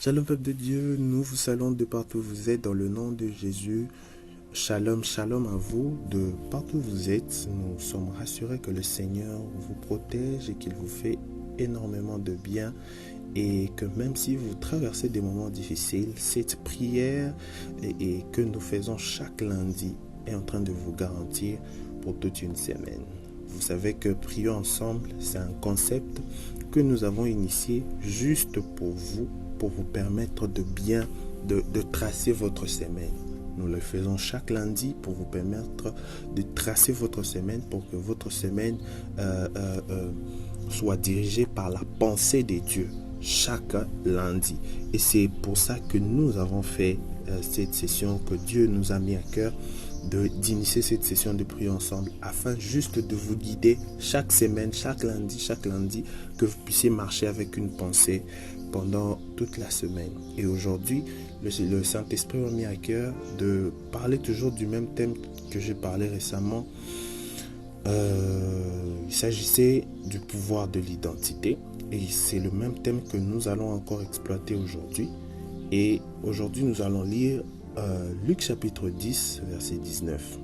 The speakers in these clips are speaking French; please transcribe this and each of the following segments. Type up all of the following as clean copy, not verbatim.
Shalom peuple de Dieu, nous vous saluons de partout où vous êtes dans le nom de Jésus. Shalom, shalom à vous de partout où vous êtes. Nous sommes rassurés que le Seigneur vous protège et qu'il vous fait énormément de bien et que même si vous traversez des moments difficiles, cette prière et que nous faisons chaque lundi est en train de vous garantir pour toute une semaine. Vous savez que prier ensemble, c'est un concept que nous avons initié juste pour vous permettre de bien de tracer votre semaine. Nous le faisons chaque lundi pour vous permettre de tracer votre semaine, pour que votre semaine soit dirigée par la pensée de Dieu chaque lundi. Et c'est pour ça que nous avons fait cette session, que Dieu nous a mis à cœur d'initier cette session de prière ensemble, afin juste de vous guider chaque semaine, chaque lundi, que vous puissiez marcher avec une pensée pendant toute la semaine. Et aujourd'hui, le Saint-Esprit m'a mis à cœur de parler toujours du même thème que j'ai parlé récemment. Il s'agissait du pouvoir de l'identité, et c'est le même thème que nous allons encore exploiter aujourd'hui. Et aujourd'hui, nous allons lire Luc chapitre 10, verset 19.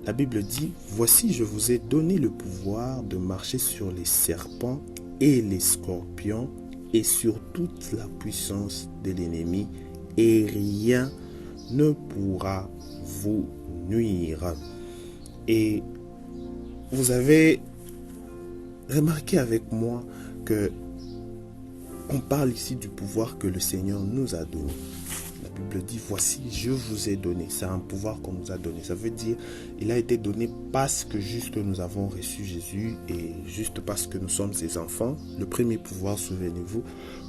La Bible dit: « Voici, je vous ai donné le pouvoir de marcher sur les serpents et les scorpions et sur toute la puissance de l'ennemi, et rien ne pourra vous nuire. » Et vous avez remarqué avec moi que on parle ici du pouvoir que le Seigneur nous a donné. La Bible dit: « Voici, je vous ai donné. » C'est un pouvoir qu'on nous a donné. Ça veut dire il a été donné parce que juste nous avons reçu Jésus et juste parce que nous sommes ses enfants. Le premier pouvoir, souvenez-vous,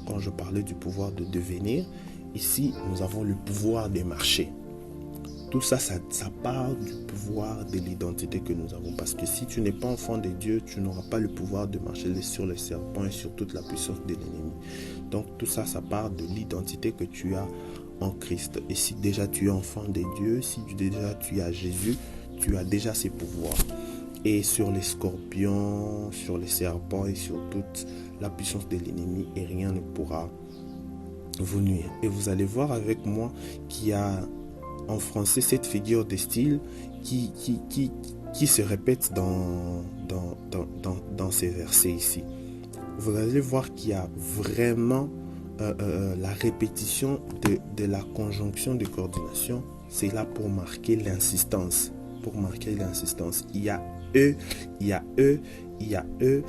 quand je parlais du pouvoir de devenir, ici, nous avons le pouvoir de marcher. Tout ça, ça part du pouvoir de l'identité que nous avons. Parce que si tu n'es pas enfant de Dieu, tu n'auras pas le pouvoir de marcher sur les serpents et sur toute la puissance de l'ennemi. Donc tout ça, ça part de l'identité que tu as en Christ. Et si déjà tu es enfant de Dieu, si déjà tu as Jésus, tu as déjà ses pouvoirs. Et sur les scorpions, sur les serpents et sur toute la puissance de l'ennemi, et rien ne pourra vous nuire. Et vous allez voir avec moi qu'il y a en français cette figure de style qui se répète dans ces versets ici. Vous allez voir qu'il y a vraiment la répétition de la conjonction de coordination. C'est là pour marquer l'insistance. Il y a eux, il y a eux, il y a eux,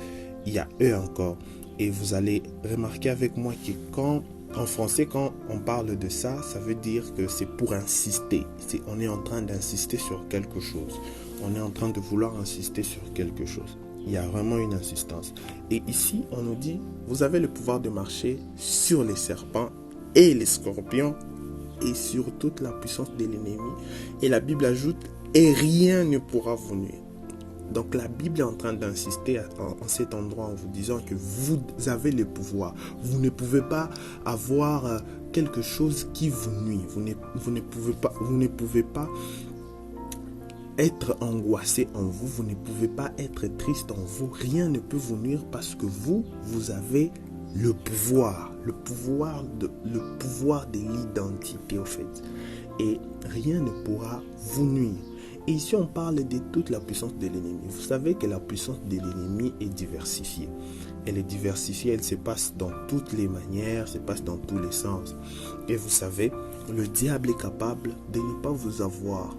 il y a eux encore. Et vous allez remarquer avec moi que en français, quand on parle de ça, ça veut dire que c'est pour insister. On est en train d'insister sur quelque chose. On est en train de vouloir insister sur quelque chose. Il y a vraiment une insistance. Et ici, on nous dit, vous avez le pouvoir de marcher sur les serpents et les scorpions et sur toute la puissance de l'ennemi. Et la Bible ajoute, et rien ne pourra vous nuire. Donc la Bible est en train d'insister en cet endroit en vous disant que vous avez le pouvoir. Vous ne pouvez pas avoir quelque chose qui vous nuit. Vous ne pouvez pas être angoissé en vous. Vous ne pouvez pas être triste en vous. Rien ne peut vous nuire parce que vous avez le pouvoir. Le pouvoir de l'identité au fait. Et rien ne pourra vous nuire. Et ici, on parle de toute la puissance de l'ennemi. Vous savez que la puissance de l'ennemi est diversifiée. Elle est diversifiée, elle se passe dans toutes les manières, se passe dans tous les sens. Et vous savez, le diable est capable de ne pas vous avoir.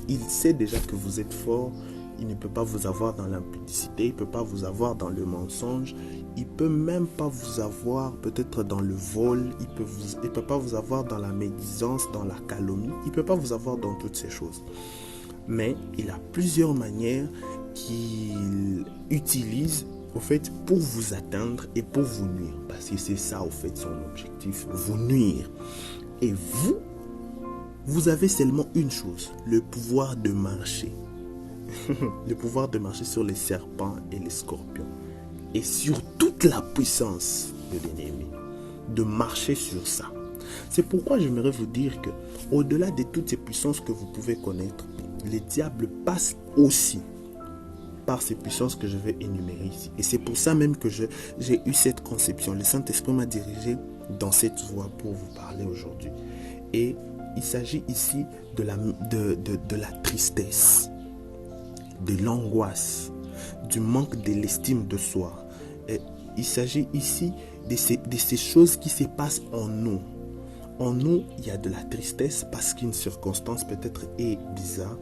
Il sait déjà que vous êtes fort. Il ne peut pas vous avoir dans l'impudicité, il ne peut pas vous avoir dans le mensonge. Il ne peut même pas vous avoir peut-être dans le vol. Il ne peut pas vous avoir dans la médisance, dans la calomnie. Il ne peut pas vous avoir dans toutes ces choses. Mais il a plusieurs manières qu'il utilise au fait pour vous atteindre et pour vous nuire. Parce que c'est ça au fait son objectif, vous nuire. Et vous avez seulement une chose, le pouvoir de marcher. Le pouvoir de marcher sur les serpents et les scorpions. Et sur toute la puissance de l'ennemi. De marcher sur ça. C'est pourquoi j'aimerais vous dire que au-delà de toutes ces puissances que vous pouvez connaître, les diables passent aussi par ces puissances que je vais énumérer ici. Et c'est pour ça même que j'ai eu cette conception. Le Saint-Esprit m'a dirigé dans cette voie pour vous parler aujourd'hui. Et il s'agit ici de la tristesse, de l'angoisse, du manque de l'estime de soi. Et il s'agit ici de ces choses qui se passent en nous. En nous, il y a de la tristesse parce qu'une circonstance peut-être est bizarre.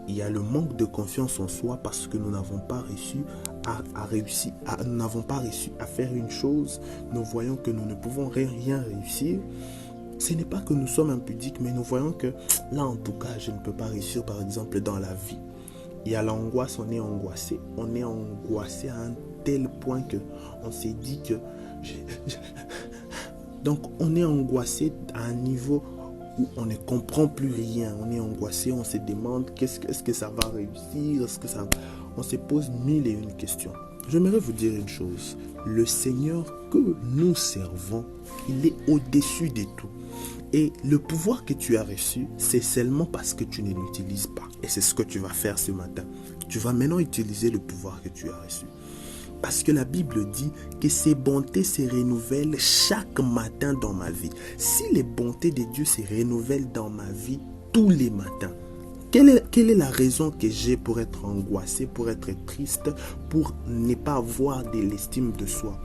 Il y a le manque de confiance en soi parce que nous n'avons pas réussi à faire une chose. Nous voyons que nous ne pouvons rien réussir. Ce n'est pas que nous sommes impudiques, mais nous voyons que là, en tout cas, je ne peux pas réussir, par exemple, dans la vie. Il y a l'angoisse, on est angoissé. On est angoissé à un tel point que on s'est dit que... Donc, on est angoissé à un niveau où on ne comprend plus rien. On est angoissé, on se demande est-ce que ça va réussir, on se pose mille et une questions. J'aimerais vous dire une chose. Le Seigneur que nous servons, il est au-dessus de tout. Et le pouvoir que tu as reçu, c'est seulement parce que tu ne l'utilises pas. Et c'est ce que tu vas faire ce matin. Tu vas maintenant utiliser le pouvoir que tu as reçu. Parce que la Bible dit que ses bontés se renouvellent chaque matin dans ma vie. Si les bontés de Dieu se renouvellent dans ma vie tous les matins, quelle est la raison que j'ai pour être angoissé, pour être triste, pour ne pas avoir de l'estime de soi?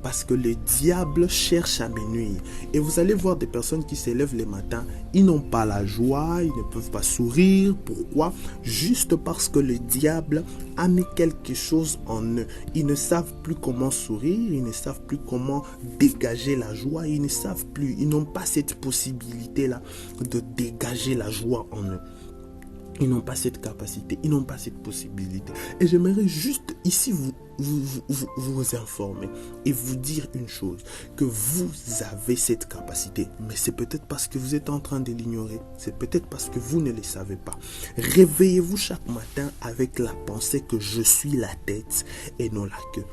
Parce que le diable cherche à me nuire. Et vous allez voir des personnes qui se lèvent le matin, ils n'ont pas la joie, ils ne peuvent pas sourire. Pourquoi? Juste parce que le diable a mis quelque chose en eux. Ils ne savent plus comment sourire, ils ne savent plus comment dégager la joie, ils ne savent plus, ils n'ont pas cette possibilité-là de dégager la joie en eux. Ils n'ont pas cette capacité, ils n'ont pas cette possibilité. Et j'aimerais juste ici vous informer et vous dire une chose, que vous avez cette capacité, mais c'est peut-être parce que vous êtes en train de l'ignorer, c'est peut-être parce que vous ne le savez pas. Réveillez-vous chaque matin avec la pensée que je suis la tête et non la queue.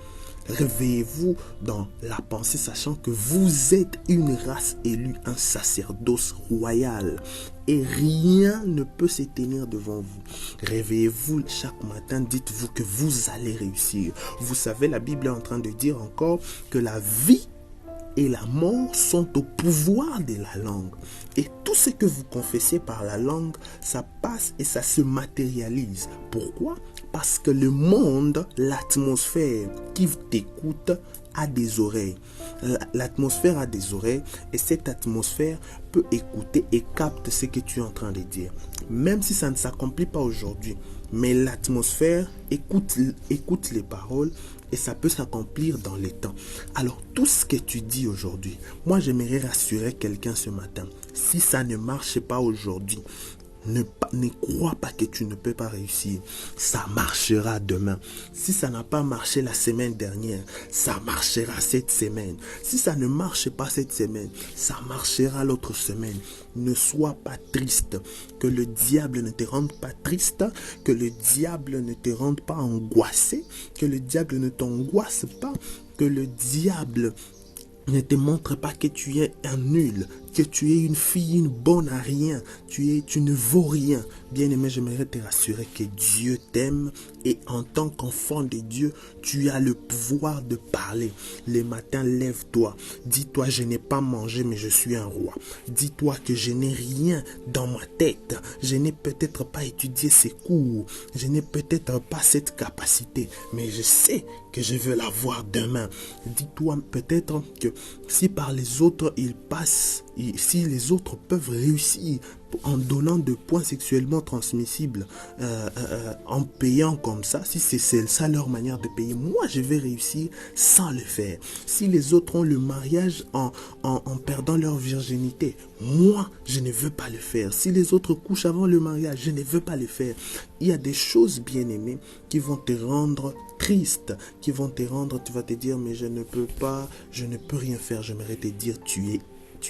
Réveillez-vous dans la pensée, sachant que vous êtes une race élue, un sacerdoce royal. Et rien ne peut se tenir devant vous. Réveillez-vous chaque matin, dites-vous que vous allez réussir. Vous savez, la Bible est en train de dire encore que la vie et la mort sont au pouvoir de la langue. Et tout ce que vous confessez par la langue, ça passe et ça se matérialise. Pourquoi? Parce que le monde, l'atmosphère qui t'écoute a des oreilles. L'atmosphère a des oreilles et cette atmosphère peut écouter et capte ce que tu es en train de dire. Même si ça ne s'accomplit pas aujourd'hui, mais l'atmosphère écoute les paroles et ça peut s'accomplir dans les temps. Alors tout ce que tu dis aujourd'hui, moi j'aimerais rassurer quelqu'un ce matin. Si ça ne marche pas aujourd'hui, ne crois pas que tu ne peux pas réussir. Ça marchera demain. Si ça n'a pas marché la semaine dernière, ça marchera cette semaine. Si ça ne marche pas cette semaine, ça marchera l'autre semaine. Ne sois pas triste. Que le diable ne te rende pas triste. Que le diable ne te rende pas angoissé. Que le diable ne t'angoisse pas. Que le diable ne te montre pas que tu es un nul, que tu es une fille, une bonne à rien, tu ne vaux rien. Bien-aimé, j'aimerais te rassurer que Dieu t'aime et en tant qu'enfant de Dieu, tu as le pouvoir de parler. Les matins, lève-toi. Dis-toi, je n'ai pas mangé, mais je suis un roi. Dis-toi que je n'ai rien dans ma tête. Je n'ai peut-être pas étudié ces cours. Je n'ai peut-être pas cette capacité, mais je sais que je veux l'avoir demain. Dis-toi peut-être que si par les autres ils passent, si les autres peuvent réussir en donnant de points sexuellement transmissibles, en payant comme ça, si c'est ça leur manière de payer, moi je vais réussir sans le faire. Si les autres ont le mariage en perdant leur virginité, moi je ne veux pas le faire. Si les autres couchent avant le mariage, je ne veux pas le faire. Il y a des choses, bien aimées, qui vont te rendre triste, qui vont te rendre, tu vas te dire mais je ne peux pas, je ne peux rien faire. J'aimerais te dire tu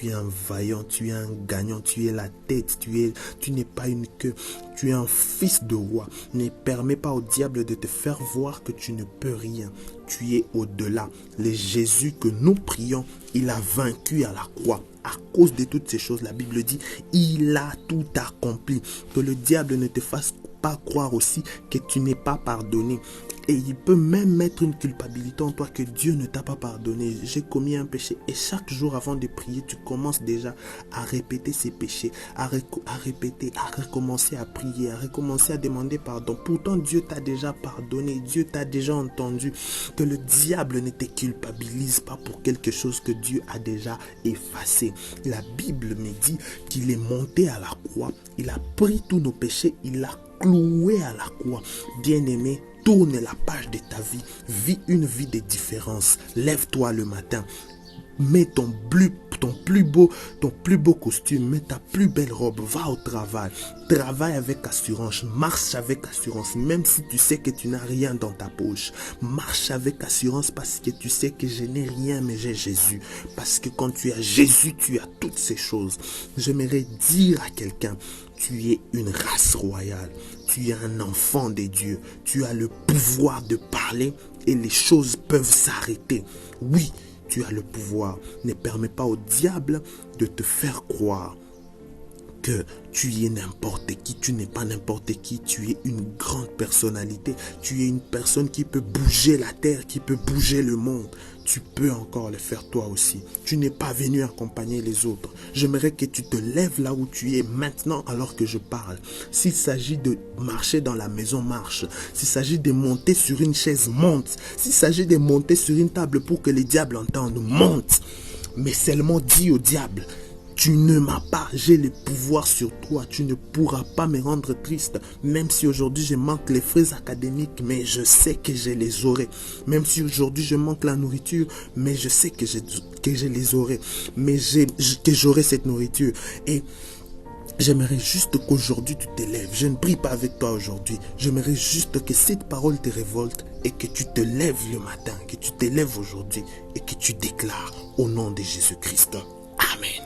es un vaillant, tu es un gagnant, tu es la tête, tu n'es pas une queue, tu es un fils de roi. Ne permets pas au diable de te faire voir que tu ne peux rien. Tu es au-delà. Le Jésus que nous prions, il a vaincu à la croix. À cause de toutes ces choses, la Bible dit, il a tout accompli. Que le diable ne te fasse pas croire aussi que tu n'es pas pardonné. Et il peut même mettre une culpabilité en toi que Dieu ne t'a pas pardonné. J'ai commis un péché. Et chaque jour avant de prier, tu commences déjà à répéter ces péchés, à répéter, à recommencer à prier, à recommencer à demander pardon. Pourtant, Dieu t'a déjà pardonné. Dieu t'a déjà entendu. Que le diable ne te culpabilise pas pour quelque chose que Dieu a déjà effacé. La Bible me dit qu'il est monté à la croix. Il a pris tous nos péchés. Il l'a cloué à la croix. Bien-aimé, tourne la page de ta vie. Vis une vie de différence. Lève-toi le matin. Mets ton plus beau costume, mets ta plus belle robe, va au travail, travaille avec assurance, marche avec assurance, même si tu sais que tu n'as rien dans ta poche, marche avec assurance parce que tu sais que je n'ai rien mais j'ai Jésus, parce que quand tu as Jésus, tu as toutes ces choses. J'aimerais dire à quelqu'un, tu es une race royale, tu es un enfant de Dieu, tu as le pouvoir de parler et les choses peuvent s'arrêter. Oui, tu as le pouvoir. Ne permets pas au diable de te faire croire que tu es n'importe qui. Tu n'es pas n'importe qui. Tu es une grande personnalité. Tu es une personne qui peut bouger la terre, qui peut bouger le monde. Tu peux encore le faire toi aussi. Tu n'es pas venu accompagner les autres. J'aimerais que tu te lèves là où tu es maintenant alors que je parle. S'il s'agit de marcher dans la maison, marche. S'il s'agit de monter sur une chaise, monte. S'il s'agit de monter sur une table pour que les diables entendent, monte. Mais seulement dis au diable, tu ne m'as pas, j'ai le pouvoir sur toi, tu ne pourras pas me rendre triste, même si aujourd'hui je manque les frais académiques, mais je sais que je les aurai. Même si aujourd'hui je manque la nourriture, mais je sais que je les aurai, mais que j'aurai cette nourriture. Et j'aimerais juste qu'aujourd'hui tu te lèves. Je ne prie pas avec toi aujourd'hui. J'aimerais juste que cette parole te révolte et que tu te lèves le matin, que tu te lèves aujourd'hui et que tu déclares au nom de Jésus-Christ. Amen.